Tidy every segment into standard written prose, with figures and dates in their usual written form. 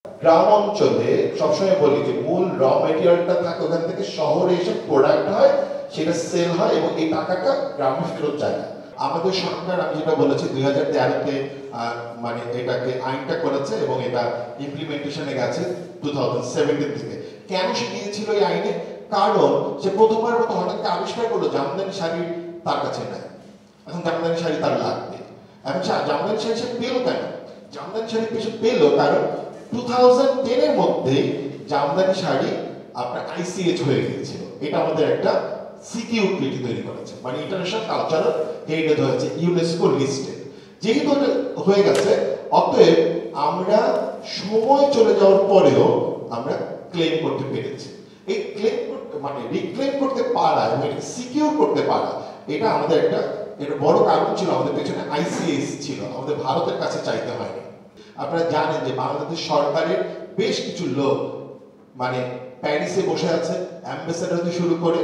গ্রাম অঞ্চলে সবসময় বলি যে মূল র মেটেরিয়ালটা থাকে ওখান থেকে শহরে এসে প্রোডাক্ট হয়, সেটা সেল হয় এবং এই টাকাটা গ্রামে ফেরত যায় না। আমাদের সরকার, আমি যেটা বলেছি 2013-তে মানে এটাকে আইনটা করেছে এবং এটা ইমপ্লিমেন্টেশনে গেছে 2017 থেকে। কেন সে গিয়েছিল এই আইনে? কারণ সে প্রথমবার মতো হঠাৎ আবিষ্কার করলো জামদানি শাড়ি তার কাছে নাই, এখন জামদানি শাড়ি তার লাগবে। এখন জামদানি শাড়ি সে পেল কেন? জামদানি শাড়ি সে পেল কারণ 2010 এর মধ্যে জামদানি শাড়ি আপনার আইসিএইচ হয়ে গিয়েছিল। এটা আমাদের একটা সিকিউরিটি তৈরি করেছে, মানে ইন্টারন্যাশনাল কালচারাল হেরিটেজ হয়েছে, ইউনেস্কো লিস্টে। যেহেতু হয়ে গেছে, অতএব আমরা সময় চলে যাওয়ার পরেও আমরা ক্লেম করতে পেরেছি। এই ক্লেম করতে মানে রিক্লেম করতে পারা এবং এটা সিকিউর করতে পারা, এটা আমাদের একটা বড় কারণ ছিল। আমাদের পেছনে আইসিএস ছিল, আমাদের ভারতের কাছে চাইতে হয়নি। আপনারা জানেন যে বাংলাদেশ সরকারের বেশ কিছু লোক মানে প্যারিসে বসে আছে, অ্যাম্বাসেডর হতে শুরু করে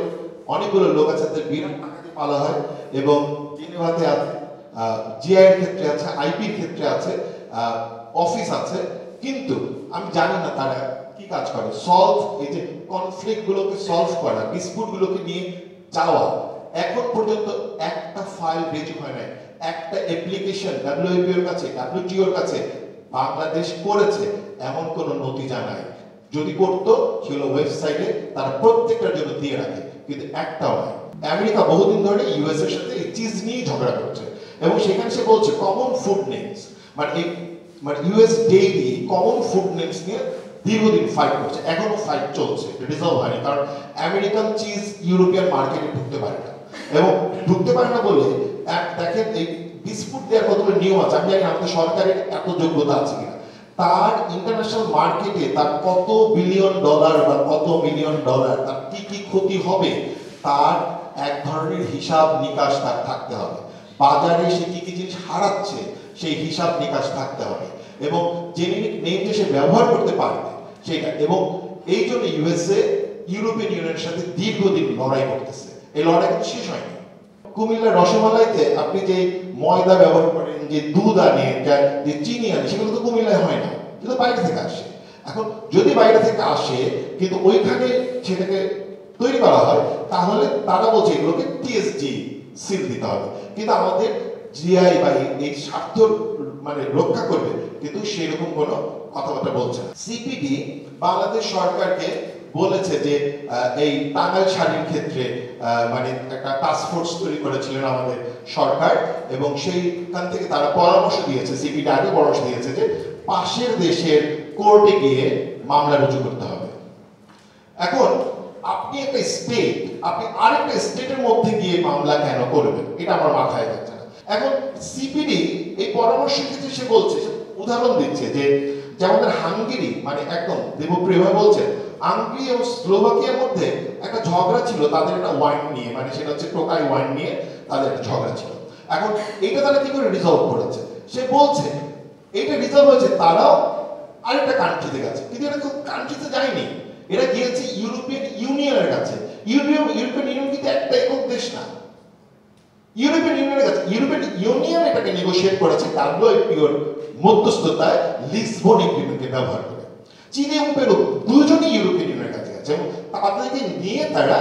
অনেকগুলো লোক আছে, তাদের বিরাট টাকা দিয়ে পালা হয় এবং জেনেভাতে আছে, জিআই এর ক্ষেত্রে আছে, আইপির ক্ষেত্রে আছে, অফিস আছে। কিন্তু আমি জানি না তারা কি কাজ করে। এই যে কনফ্লিক্ট গুলোকে সলভ করা, ডিসপিউট গুলোকে নিয়ে যাওয়া, এখন পর্যন্ত একটা ফাইল রেজু হয় নাই, একটা অ্যাপ্লিকেশন ডাব্লিউআইপি এর কাছে, ডাব্লিউটিও এর কাছে বাংলাদেশ করেছে এমন কোন নতিজা নাই। যদি করতো সেগুলো ওয়েবসাইটে তারা প্রত্যেকটার জন্য দিয়ে রাখে, কিন্তু একটাও নাই। আমেরিকা বহুদিন ধরে ইউএস এর সাথে এই চিজ নিয়ে ঝগড়া করছে এবং সেখানে সে বলছে কমন ফুড নেমস, মানে US daily common food names নিয়ে দীর্ঘদিন ফাইট করছে, এখনো ফাইট চলছে, রিজলভ হয়নি। কারণ আমেরিকান চিজ ইউরোপিয়ান মার্কেটে ঢুকতে পারে না, এবং ঢুকতে পারে না বলে দেখেন এই ডিসপিউট দেওয়ার কতগুলো নিয়ম আছে। আমি জানি আমাদের সরকারের এত যোগ্যতা আছে কিনা। তার ইন্টারন্যাশনাল মার্কেটে তার কত বিলিয়ন ডলার বা কত মিলিয়ন ডলার, তার কি কি ক্ষতি হবে, তার এক ধরনের হিসাব নিকাশ তার থাকতে হবে। বাজারে সে কি কি জিনিস হারাচ্ছে সেই হিসাব নিকাশ থাকতে হবে, এবং জেনেরিক নেম যে সে ব্যবহার করতে পারবে সেটা। এবং এই জন্য ইউএসএ ইউরোপিয়ান ইউনিয়নের সাথে দীর্ঘদিন লড়াই করতেছে। এই লড়াই কিন্তু শেষ হয়নি। কুমিল্লার রসমালাইতে আপনি যে ময়দা ব্যবহার করেন, যে দুধ আনে, যে চিনি আনে, সেগুলো তো কুমিল্লায় হয় না, কিন্তু বাইরে থেকে আসে। এখন যদি বাইরে থেকে আসে কিন্তু ওইখানে সেটাকে তৈরি করা হয়, তাহলে তারা বলছে এগুলোকে টিএসজি সিল দিতে হবে। কিন্তু আমাদের জিআই বা এই স্বার্থ মানে রক্ষা করবে, কিন্তু সেরকম কোনো কথাবার্তা বলছে না। সিপিডি বাংলাদেশ সরকারকে বলেছে যে এই টাঙ্গাইল শাড়ির ক্ষেত্রে মানে একটা টাস্ক ফোর্স তৈরি করেছিলেন আমাদের সরকার, এবং সেইখান থেকে তারা পরামর্শ দিয়েছে, সিপিডি আগে পরামর্শ দিয়েছে যে পাশের দেশের কোর্টে গিয়ে মামলা রুজু করতে হবে। এখন আপনি একটা স্টেট, আপনি আরেকটা স্টেটের মধ্যে গিয়ে মামলা কেন করবেন, এটা আমার মাথায় যাচ্ছে না। এখন সিপিডি এই পরামর্শ ক্ষেত্রে সে বলছে, উদাহরণ দিচ্ছে যে যেমন হাঙ্গেরি, মানে একদম দেবপ্রিয় বলছে হাঙ্গেরি এবং স্লোভাকিয়ার মধ্যে একটা ঝগড়া ছিল তাদের একটা ওয়াইন নিয়ে, মানে সেটা হচ্ছে টোকাই ওয়াইন নিয়ে তাদের একটা ঝগড়া ছিল। এখন এটা তারা কি করে রিজলভ করেছে? সে বলছে এটা রিজলভ হয়েছে তারাও আরেকটা কান্ট্রিতে গেছে, কিন্তু এটা তো কান্ট্রিতে যায়নি, এটা গিয়েছে ইউরোপিয়ান ইউনিয়নের কাছে। ইউরোপিয়ান ইউনিয়ন কিন্তু একটা একক দেশ না, ইউরোপিয়ান ইউনিয়নের কাছে। ইউরোপিয়ান ইউনিয়ন এটাকে নেগোশিয়েট করেছে ডাব্লিউআইপিওর মধ্যস্থতায় লিসবন এগ্রিমেন্টকে ব্যবহার করে। চীন এবং পেরু দুজনই ইউরোপিয়ান ইউনিয়নের কাছে গেছে এবং তাদেরকে নিয়ে তারা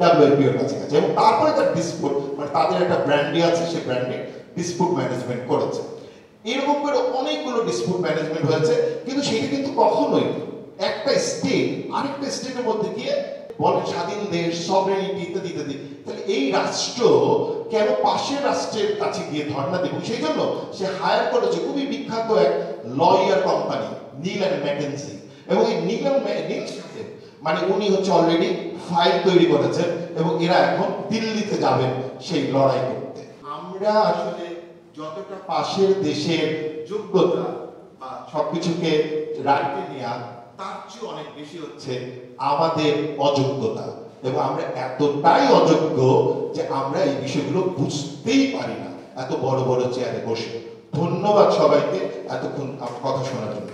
ডাব্লিউআইপিওর কাছে গেছে, এবং তারপরে তার ডিসপিউট মানে তাদের একটা ব্র্যান্ডি আছে, সেই ব্র্যান্ডে ডিসপিউট ম্যানেজমেন্ট করেছে। এরকম করে অনেকগুলো ডিসপিউট ম্যানেজমেন্ট হয়েছে, কিন্তু সেটা কিন্তু কখনোই একটা স্টেট আরেকটা স্টেটের মধ্যে গিয়ে বলে স্বাধীন দেশ, সভরেনিটি ইত্যাদি ইত্যাদি। তাহলে এই রাষ্ট্র কেন পাশের রাষ্ট্রের কাছে গিয়ে ধর্ণা দেবে? সেই জন্য সে হায়ার করেছে খুবই বিখ্যাত এক lawyer company, Neil and McKenzie. এবং এই নীল মানে উনি হচ্ছে অলরেডি ফাইল তৈরি করেছেন এবং এরা এখন দিল্লিতে যাবেন সেই লড়াই করতে। আমরা আসলে যতটা পাশের দেশের যোগ্যতা বা সবকিছুকে রাইটে নেওয়া, তার চেয়ে অনেক বেশি হচ্ছে আমাদের অযোগ্যতা, এবং আমরা এতটাই অযোগ্য যে আমরা এই বিষয়গুলো বুঝতেই পারি না এত বড় বড় চেয়ারে বসে। ধন্যবাদ সবাইকে এতক্ষণ আমার কথা শোনার জন্য।